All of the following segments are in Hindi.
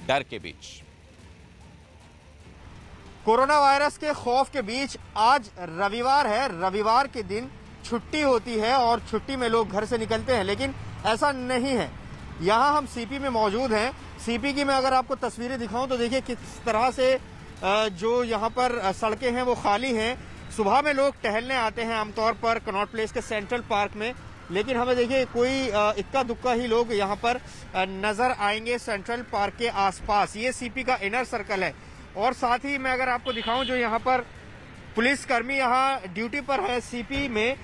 डर के बीच। कोरोना वायरस के खौफ के बीच आज रविवार है। रविवार के दिन छुट्टी होती है और छुट्टी में लोग घर से निकलते हैं, लेकिन ऐसा नहीं है। यहाँ हम सीपी में मौजूद हैं। सीपी की मैं अगर आपको तस्वीरें दिखाऊं तो देखिए किस तरह से जो यहाँ पर सड़कें हैं वो खाली हैं। सुबह में लोग टहलने आते हैं आमतौर पर कनॉट प्लेस के सेंट्रल पार्क में, लेकिन हमें देखिए कोई इक्का दुक्का ही लोग यहाँ पर नजर आएंगे सेंट्रल पार्क के आसपास। ये सीपी का इनर सर्कल है। और साथ ही मैं अगर आपको दिखाऊं जो यहाँ पर पुलिसकर्मी यहाँ ड्यूटी पर है सीपी में,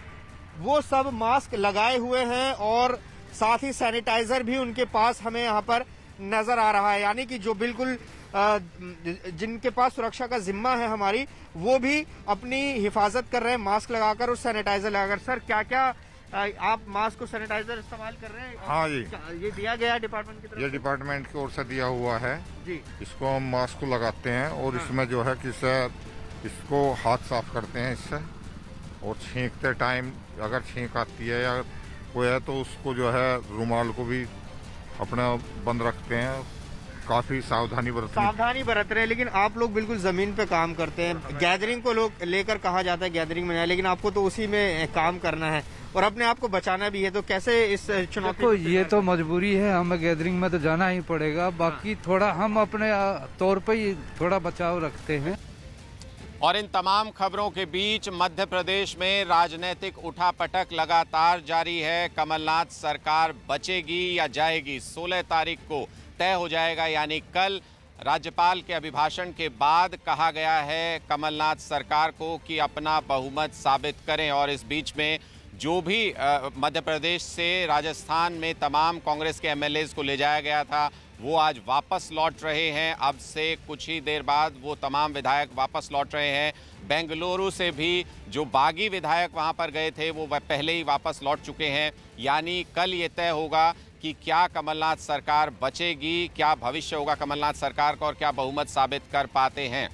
वो सब मास्क लगाए हुए हैं और साथ ही सैनिटाइजर भी उनके पास हमें यहाँ पर नजर आ रहा है। यानी कि जो बिल्कुल जिनके पास सुरक्षा का जिम्मा है हमारी, वो भी अपनी हिफाजत कर रहे हैं मास्क लगाकर और सैनिटाइजर लगाकर। सर, क्या क्या आप मास्क और सैनिटाइजर इस्तेमाल कर रहे हैं? हाँ जी, ये दिया गया है डिपार्टमेंट की तरफ से? ये डिपार्टमेंट की ओर से दिया हुआ है जी। इसको हम मास्क को लगाते हैं और इसमें जो है कि इसको हाथ साफ करते हैं इससे, और छींकते टाइम अगर छींक आती है या कोई है तो उसको जो है रुमाल को भी अपना बंद रखते हैं। काफी सावधानी बरत रहे हैं। लेकिन आप लोग बिल्कुल जमीन पे काम करते हैं। गैदरिंग को लोग लेकर कहा जाता है गैदरिंग में जाए, लेकिन आपको तो उसी में काम करना है और अपने आप को बचाना भी है। तो कैसे इस चुनौती को? ये तो मजबूरी है, हमें गैदरिंग में तो जाना ही पड़ेगा। बाकी थोड़ा हम अपने तौर पर ही थोड़ा बचाव रखते हैं। और इन तमाम खबरों के बीच मध्य प्रदेश में राजनीतिक उठापटक लगातार जारी है। कमलनाथ सरकार बचेगी या जाएगी, 16 तारीख को तय हो जाएगा। यानी कल राज्यपाल के अभिभाषण के बाद कहा गया है कमलनाथ सरकार को कि अपना बहुमत साबित करें। और इस बीच में जो भी मध्य प्रदेश से राजस्थान में तमाम कांग्रेस के एमएलएज को ले जाया गया था, वो आज वापस लौट रहे हैं। अब से कुछ ही देर बाद वो तमाम विधायक वापस लौट रहे हैं। बेंगलुरु से भी जो बागी विधायक वहां पर गए थे वो पहले ही वापस लौट चुके हैं। यानी कल ये तय होगा कि क्या कमलनाथ सरकार बचेगी, क्या भविष्य होगा कमलनाथ सरकार का और क्या बहुमत साबित कर पाते हैं।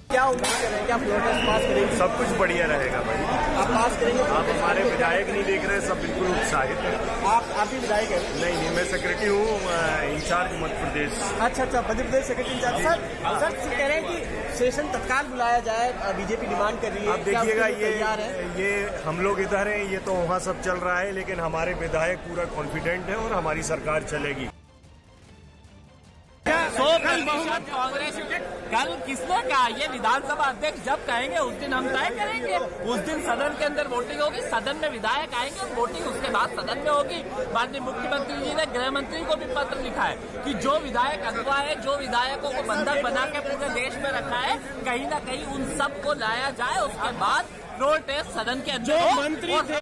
क्या उम्मीद कर रहे हैं, क्या प्रोटेस्ट पास करेंगे? सब कुछ बढ़िया रहेगा भाई। आप पास करेंगे? आप हमारे विधायक नहीं देख रहे, सब बिल्कुल उत्साहित है। आप भी विधायक हैं? नहीं, मैं सेक्रेटरी हूँ, इंचार्ज मध्य प्रदेश। अच्छा, Madhya Pradesh secretary in charge. Sir कह रहे हैं कि सेशन तत्काल बुलाया जाए, बीजेपी डिमांड कर रही है। आप देखिएगा, ये हम लोग इधर हैं, ये तो वहाँ सब चल रहा है, लेकिन हमारे विधायक पूरा कॉन्फिडेंट है और हमारी सरकार चलेगी। कांग्रेस कल किसने कहा? ये विधानसभा अध्यक्ष जब कहेंगे उस दिन हम तय करेंगे। उस दिन सदन के अंदर वोटिंग होगी, सदन में विधायक आएंगे और वोटिंग उसके बाद सदन में होगी। माननीय मुख्यमंत्री जी ने गृह मंत्री को भी पत्र लिखा है कि जो विधायक अगवा है, जो विधायकों को बंधक बना के पूरे देश में रखा है, कहीं न कहीं उन सबको लाया जाए। उसके बाद प्रोटेस्ट सदन के अंदर मंत्री थे।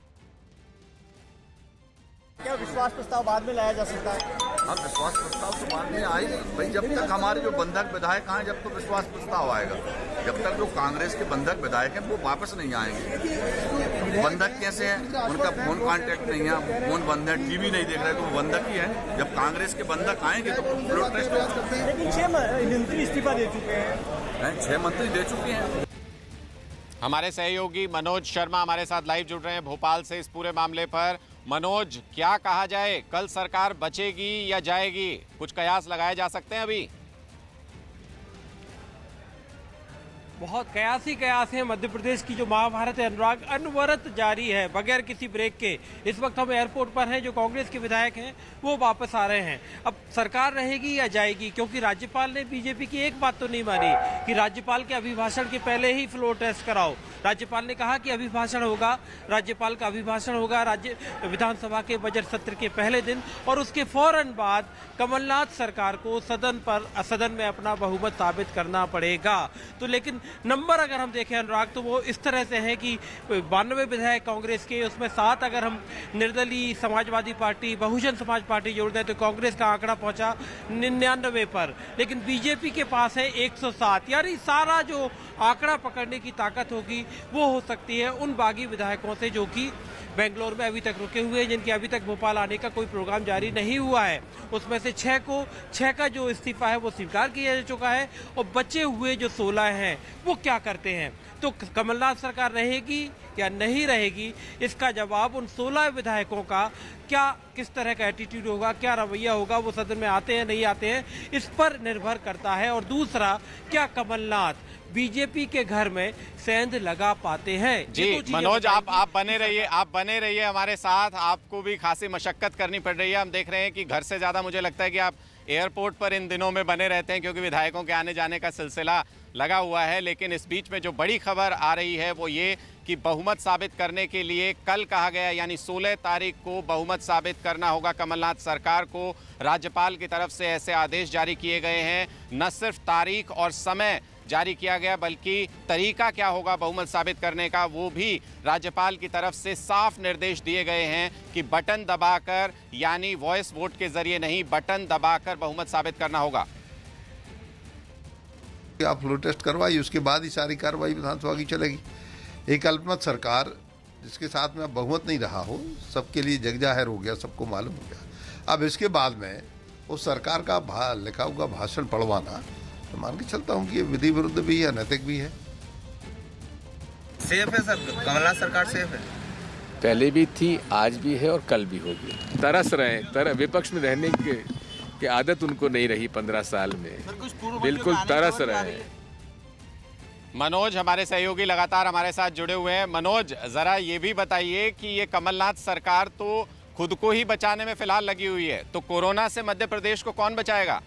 क्या विश्वास प्रस्ताव बाद में लाया जा सकता है? हाँ, विश्वास प्रस्ताव तो बाद में आएगा भाई। जब तक हमारे जो बंधक विधायक हैं, जब तो विश्वास प्रस्ताव आएगा। जब तक जो कांग्रेस के बंधक विधायक हैं वो वापस नहीं आएंगे। बंधक कैसे हैं? उनका फोन कांटेक्ट नहीं है, फोन बंद है, टीवी नहीं देख रहे, तो वो बंधक ही है। जब कांग्रेस के बंधक आएंगे तो प्रोटेस्ट होगा। लेकिन 6 मंत्री इस्तीफा दे चुके हैं। 6 मंत्री दे चुके हैं। हमारे सहयोगी मनोज शर्मा हमारे साथ लाइव जुड़ रहे हैं भोपाल से इस पूरे मामले पर। मनोज, क्या कहा जाए, कल सरकार बचेगी या जाएगी? कुछ कयास लगाए जा सकते हैं अभी? बहुत कयास ही कयास है। मध्य प्रदेश की जो महाभारत है अनुराग, अनवरत जारी है बगैर किसी ब्रेक के। इस वक्त हम एयरपोर्ट पर हैं। जो कांग्रेस के विधायक हैं वो वापस आ रहे हैं। अब सरकार रहेगी या जाएगी, क्योंकि राज्यपाल ने बीजेपी की एक बात तो नहीं मानी कि राज्यपाल के अभिभाषण के पहले ही फ्लोर टेस्ट कराओ। राज्यपाल ने कहा कि अभिभाषण होगा, राज्यपाल का अभिभाषण होगा राज्य विधानसभा के बजट सत्र के पहले दिन, और उसके फौरन बाद कमलनाथ सरकार को सदन में अपना बहुमत साबित करना पड़ेगा। तो लेकिन नंबर अगर हम देखें अनुराग, तो वो इस तरह से है कि 92 विधायक कांग्रेस के, उसमें 7 अगर हम निर्दलीय, समाजवादी पार्टी, बहुजन समाज पार्टी जोड़ दें तो कांग्रेस का आंकड़ा पहुंचा 99 पर, लेकिन बीजेपी के पास है 107। यानी सारा जो आंकड़ा पकड़ने की ताकत होगी वो हो सकती है उन बागी विधायकों से जो कि बेंगलोर में अभी तक रुके हुए हैं, जिनके अभी तक भोपाल आने का कोई प्रोग्राम जारी नहीं हुआ है। उसमें से 6 का जो इस्तीफा है वो स्वीकार किया जा चुका है और बचे हुए जो 16 हैं वो क्या करते हैं। तो कमलनाथ सरकार रहेगी या नहीं रहेगी, इसका जवाब उन 16 विधायकों का किस तरह का एटीट्यूड होगा, क्या रवैया होगा, वो सदन में आते हैं नहीं आते हैं, इस पर निर्भर करता है। और दूसरा, क्या कमलनाथ बीजेपी के घर में सेंध लगा पाते हैं। जी मनोज, आप बने रहिए हमारे साथ। आपको भी खासी मशक्कत करनी पड़ रही है। हम देख रहे हैं कि घर से ज़्यादा मुझे लगता है कि आप एयरपोर्ट पर इन दिनों में बने रहते हैं, क्योंकि विधायकों के आने जाने का सिलसिला लगा हुआ है। लेकिन इस बीच में जो बड़ी खबर आ रही है वो ये कि बहुमत साबित करने के लिए कल कहा गया, यानी 16 तारीख को बहुमत साबित करना होगा कमलनाथ सरकार को। राज्यपाल की तरफ से ऐसे आदेश जारी किए गए हैं। न सिर्फ तारीख और समय जारी किया गया, बल्कि तरीका क्या होगा बहुमत साबित करने का, वो भी राज्यपाल की तरफ से साफ निर्देश दिए गए हैं कि बटन दबाकर, यानी वॉइस वोट के जरिए नहीं, बटन दबाकर बहुमत साबित करना होगा। आप फ्लोर टेस्ट करवाइए, उसके बाद ही सारी कार्रवाई विधानसभा की चलेगी। एक अल्पमत सरकार जिसके साथ में अब बहुमत नहीं रहा हो, सबके लिए जग जाहिर हो गया, सबको मालूम हो गया। अब इसके बाद में उस सरकार का लिखा हुआ भाषण पढ़वाना, तो मान के चलता हूँ कि ये विधि विरुद्ध भी है, नैतिक भी है। सेफ है सर, कमलनाथ सरकार सेफ है। पहले भी थी, आज भी है और कल भी होगी। तरस रहे, विपक्ष में रहने की आदत उनको नहीं रही 15 साल में, बिल्कुल तरस रहे हैं। मनोज हमारे सहयोगी लगातार हमारे साथ जुड़े हुए हैं। मनोज, जरा ये भी बताइए कि ये कमलनाथ सरकार तो खुद को ही बचाने में फिलहाल लगी हुई है, तो कोरोना से मध्य प्रदेश को कौन बचाएगा?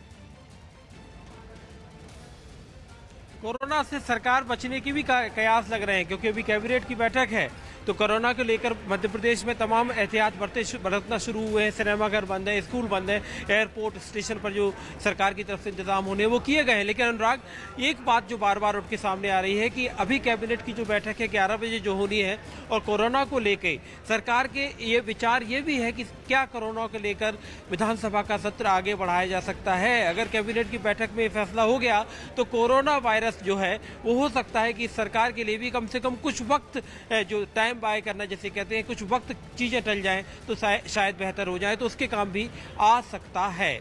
कोरोना से सरकार बचने की भी कयास लग रहे हैं, क्योंकि अभी कैबिनेट की बैठक है, तो कोरोना को लेकर मध्य प्रदेश में तमाम एहतियात बरतना शुरू हुए हैं। सिनेमाघर बंद है, स्कूल बंद है, एयरपोर्ट स्टेशन पर जो सरकार की तरफ से इंतजाम होने वो किए गए हैं। लेकिन अनुराग, एक बात जो बार बार उठ के सामने आ रही है कि अभी कैबिनेट की जो बैठक है 11 बजे जो होनी है, और कोरोना को लेकर सरकार के ये विचार ये भी है कि क्या कोरोना को लेकर विधानसभा का सत्र आगे बढ़ाया जा सकता है। अगर कैबिनेट की बैठक में फैसला हो गया तो कोरोना वायरस जो है वो हो सकता है कि सरकार के लिए भी कम से कम कुछ वक्त जो टाइम बाय करना जैसे कहते हैं, कुछ वक्त चीजें टल जाएं तो शायद बेहतर हो जाए, तो उसके काम भी आ सकता है।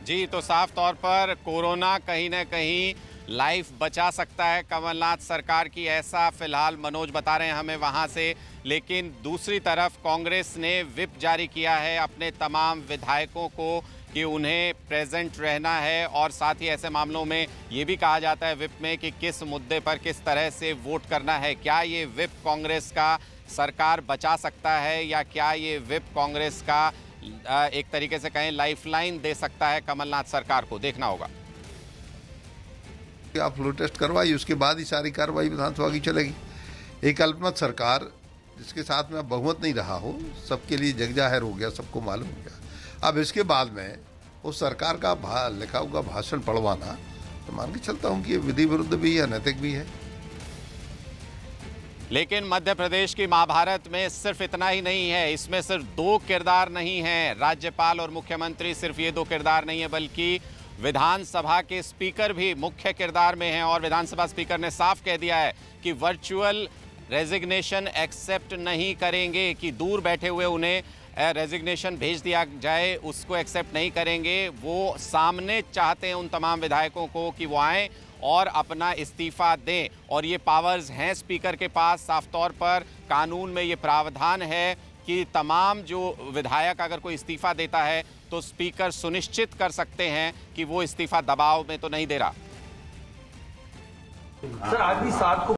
जी, तो साफ तौर पर कोरोना कहीं ना कहीं लाइफ बचा सकता है कमलनाथ सरकार की, ऐसा फिलहाल मनोज बता रहे हैं हमें वहां से। लेकिन दूसरी तरफ कांग्रेस ने व्हिप जारी किया है अपने तमाम विधायकों को कि उन्हें प्रेजेंट रहना है, और साथ ही ऐसे मामलों में ये भी कहा जाता है व्हिप में कि किस मुद्दे पर किस तरह से वोट करना है। क्या ये व्हिप कांग्रेस का सरकार बचा सकता है, या क्या ये व्हिप कांग्रेस का एक तरीके से कहें लाइफलाइन दे सकता है कमलनाथ सरकार को? देखना होगा। आप फ्लोर टेस्ट करवाइए, उसके बाद ही सारी कार्रवाई विधानसभा की चलेगी। एक अल्पमत सरकार जिसके साथ में अब बहुमत नहीं रहा हो, सबके लिए जग जाहिर हो गया, सबको मालूम हो गया। अब इसके बाद में उस सरकार का लिखा हुआ भाषण पढ़वाना, तो मान के चलता हूँ कि ये विधि विरुद्ध भी है, नैतिक भी है। लेकिन मध्य प्रदेश की महाभारत में सिर्फ इतना ही नहीं है, इसमें सिर्फ 2 किरदार नहीं हैं, राज्यपाल और मुख्यमंत्री सिर्फ ये 2 किरदार नहीं है, बल्कि विधानसभा के स्पीकर भी मुख्य किरदार में हैं। और विधानसभा स्पीकर ने साफ कह दिया है कि वर्चुअल रेजिग्नेशन एक्सेप्ट नहीं करेंगे, कि दूर बैठे हुए उन्हें रेजिग्नेशन भेज दिया जाए उसको एक्सेप्ट नहीं करेंगे। वो सामने चाहते हैं उन तमाम विधायकों को कि वो आएँ और अपना इस्तीफा दें, और ये पावर्स हैं स्पीकर के पास। साफ तौर पर कानून में ये प्रावधान है कि तमाम जो विधायक अगर कोई इस्तीफा देता है तो स्पीकर सुनिश्चित कर सकते हैं कि वो इस्तीफा दबाव में तो नहीं दे रहा। सर, आज भी 7 को